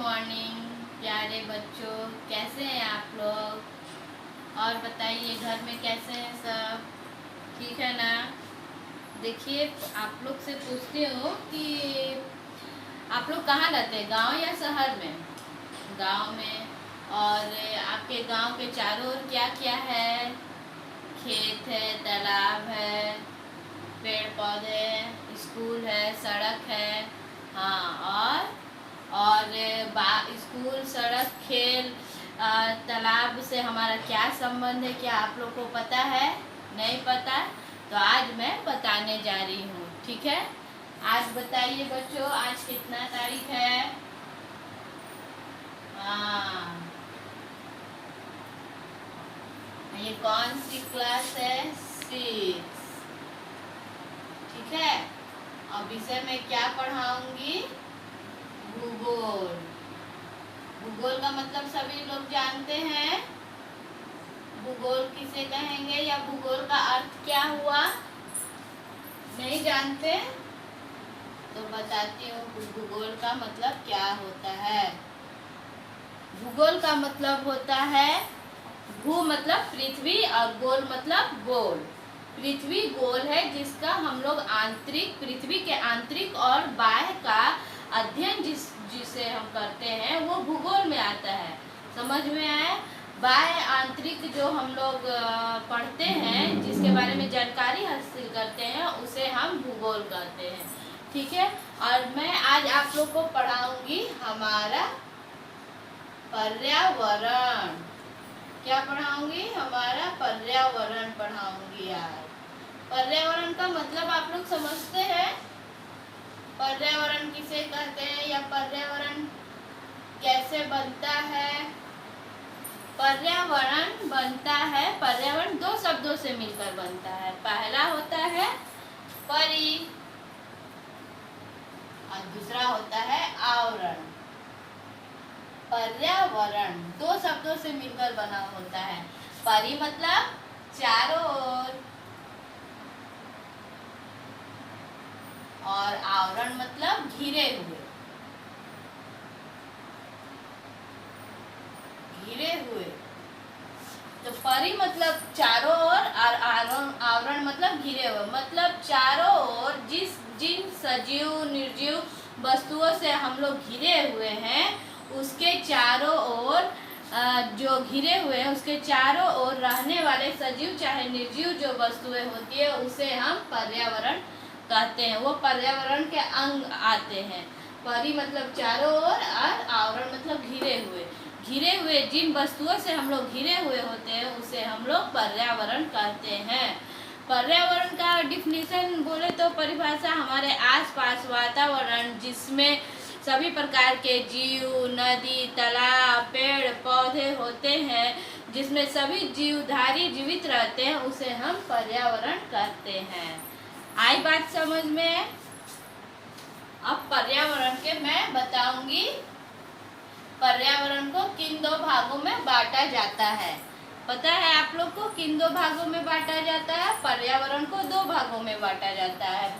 Morning प्यारे बच्चों, कैसे हैं आप लोग। और बताइए घर में कैसे हैं सब, ठीक है ना। देखिए, आप लोग से पूछती हूँ कि आप लोग कहाँ रहते हैं, गांव या शहर में। गांव में। और आपके गांव के चारों ओर क्या क्या है। खेत है, तालाब है, पेड़ पौधे, स्कूल है, सड़क है। हाँ, और स्कूल, सड़क, खेल, तालाब से हमारा क्या संबंध है, क्या आप लोग को पता है। नहीं पता तो आज मैं बताने जा रही हूँ, ठीक है। आज बताइए बच्चों, आज कितना तारीख है। हाँ, ये कौन सी क्लास है, 6, ठीक है। और विषय में क्या पढ़ाऊंगी, भूगोल। भूगोल का मतलब सभी लोग जानते हैं। भूगोल किसे कहेंगे या भूगोल का अर्थ क्या हुआ, नहीं जानते तो बताती हूँ भूगोल का मतलब क्या होता है। भूगोल का मतलब होता है, भू मतलब पृथ्वी और गोल मतलब गोल। पृथ्वी गोल है जिसका हम लोग आंतरिक, पृथ्वी के आंतरिक और बाह्य का अध्ययन जिसे हम करते हैं वो भूगोल में आता है। समझ में आए। बाह्य आंतरिक जो हम लोग पढ़ते हैं, जिसके बारे में जानकारी हासिल करते हैं, उसे हम भूगोल कहते हैं, ठीक है। और मैं आज आप लोग को पढ़ाऊंगी हमारा पर्यावरण। क्या पढ़ाऊंगी, हमारा पर्यावरण पढ़ाऊंगी आज। पर्यावरण का मतलब आप लोग समझते हैं, पर्यावरण किसे कहते हैं या पर्यावरण कैसे बनता है। पर्यावरण बनता है, पर्यावरण दो शब्दों से मिलकर बनता है। पहला होता है परि और दूसरा होता है आवरण। पर्यावरण दो शब्दों से मिलकर बना होता है। परि मतलब चारों ओर, और आवरण मतलब घिरे हुए। घिरे हुए तो परि मतलब चारों ओर और आवरण मतलब घिरे हुए। मतलब चारों ओर जिन सजीव निर्जीव वस्तुओं से हम लोग घिरे हुए हैं, उसके चारों ओर जो घिरे हुए हैं उसके चारों ओर रहने वाले सजीव चाहे निर्जीव जो वस्तुएं होती है उसे हम पर्यावरण कहते हैं। वो पर्यावरण के अंग आते हैं। परि मतलब चारों ओर और आवरण मतलब घिरे हुए। घिरे हुए जिन वस्तुओं से हम लोग घिरे हुए होते हैं उसे हम लोग पर्यावरण कहते हैं। पर्यावरण का डिफिनीशन बोले तो परिभाषा हमारे आसपास वातावरण जिसमें सभी प्रकार के जीव, नदी, तालाब, पेड़ पौधे होते हैं, जिसमें सभी जीवधारी जीवित रहते हैं, उसे हम पर्यावरण कहते हैं। आई बात समझ में। अब पर्यावरण के मैं बताऊंगी पर्यावरण को किन दो भागों में बांटा जाता है। पता है आप लोग को किन दो भागों में बांटा जाता है। पर्यावरण को दो भागों में बांटा जाता है।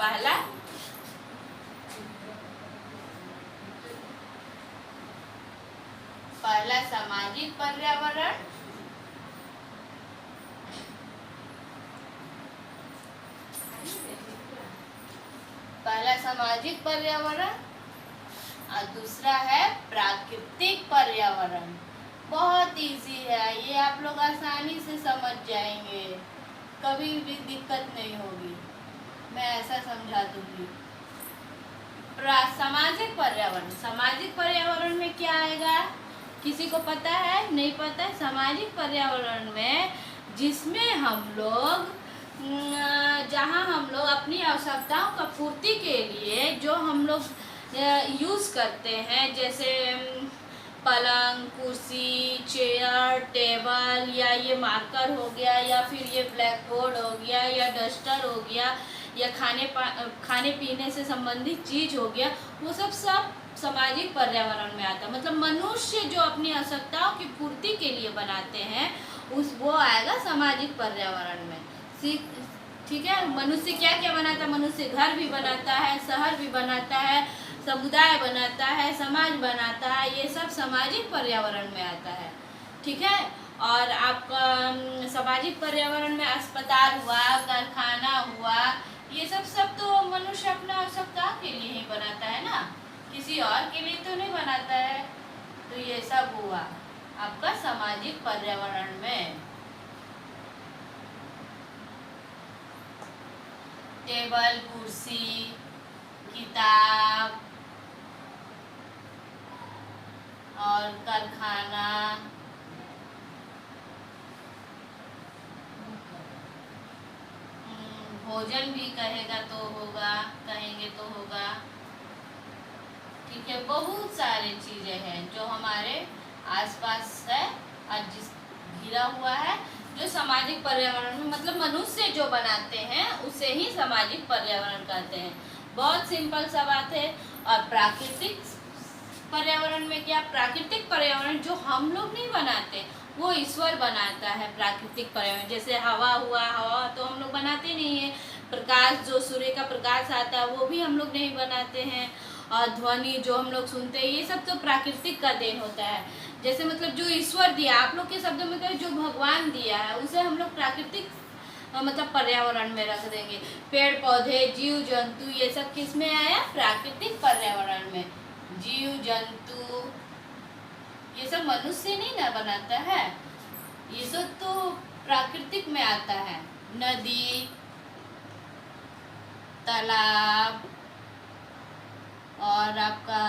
पहला सामाजिक पर्यावरण, पहला सामाजिक पर्यावरण और दूसरा है प्राकृतिक पर्यावरण। बहुत इजी है ये, आप लोग आसानी से समझ जाएंगे, कभी भी दिक्कत नहीं होगी, मैं ऐसा समझा दूंगी। सामाजिक पर्यावरण, सामाजिक पर्यावरण में क्या आएगा, किसी को पता है, नहीं पता है। सामाजिक पर्यावरण में जिसमें हम लोग जहाँ हम लोग अपनी आवश्यकताओं का पूर्ति के लिए जो हम लोग यूज़ करते हैं, जैसे पलंग, कुर्सी, चेयर, टेबल, या ये मार्कर हो गया, या फिर ये ब्लैक बोर्ड हो गया, या डस्टर हो गया, या खाने पीने से संबंधित चीज हो गया, वो सब सामाजिक पर्यावरण में आता है। मतलब मनुष्य जो अपनी आवश्यकताओं की पूर्ति के लिए बनाते हैं वो आएगा सामाजिक पर्यावरण में। ठीक है। मनुष्य क्या क्या बनाता है, मनुष्य घर भी बनाता है, शहर भी बनाता है, समुदाय बनाता है, समाज बनाता है, ये सब सामाजिक पर्यावरण में आता है। ठीक है। और आपका सामाजिक पर्यावरण में अस्पताल हुआ, कारखाना हुआ, ये सब तो मनुष्य अपना आवश्यकता के लिए ही बनाता है ना, किसी और के लिए तो नहीं बनाता है। तो ये सब हुआ आपका सामाजिक पर्यावरण में। टेबल, कुर्सी, किताब और कारखाना, भोजन भी कहेगा तो होगा, कहेंगे तो होगा। ठीक है। बहुत सारी चीजें हैं जो हमारे आसपास है और जिस घिरा हुआ है, जो सामाजिक पर्यावरण में मतलब मनुष्य जो बनाते हैं उसे ही सामाजिक पर्यावरण कहते हैं। बहुत सिंपल सा बात है। और प्राकृतिक पर्यावरण में क्या, प्राकृतिक पर्यावरण जो हम लोग नहीं बनाते, वो ईश्वर बनाता है। प्राकृतिक पर्यावरण जैसे हवा हुआ, हवा तो हम लोग बनाते नहीं है। प्रकाश, जो सूर्य का प्रकाश आता है, वो भी हम लोग नहीं बनाते हैं। और ध्वनि जो हम लोग सुनते हैं, ये सब तो प्राकृतिक का देन होता है। जैसे मतलब जो ईश्वर दिया, आप लोग के शब्दों में कहें जो भगवान दिया है, उसे हम लोग प्राकृतिक मतलब पर्यावरण में रख देंगे। पेड़ पौधे, जीव जंतु, ये सब किस में आया, प्राकृतिक पर्यावरण में। जीव जंतु ये सब मनुष्य नहीं ना बनाता है, ये सब तो प्राकृतिक में आता है। नदी, तालाब और आपका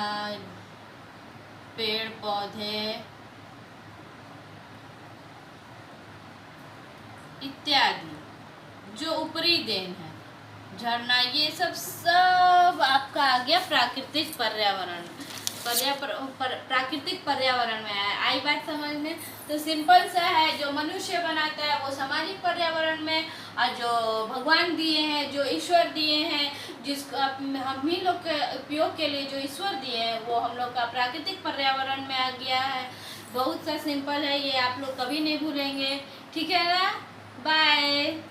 पेड़ पौधे इत्यादि जो ऊपरी देन है, झरना, ये सब आपका आ गया प्राकृतिक पर्यावरण। प्राकृतिक पर्यावरण में है। आई बात समझ में? तो सिंपल सा है, जो मनुष्य बनाता है वो सामाजिक पर्यावरण में, और जो भगवान दिए हैं, जो ईश्वर दिए हैं, जिसको हम ही लोग के उपयोग के लिए जो ईश्वर दिए हैं, वो हम लोग का प्राकृतिक पर्यावरण में आ गया है। बहुत सा सिंपल है ये, आप लोग कभी नहीं भूलेंगे। ठीक है ना? बाय।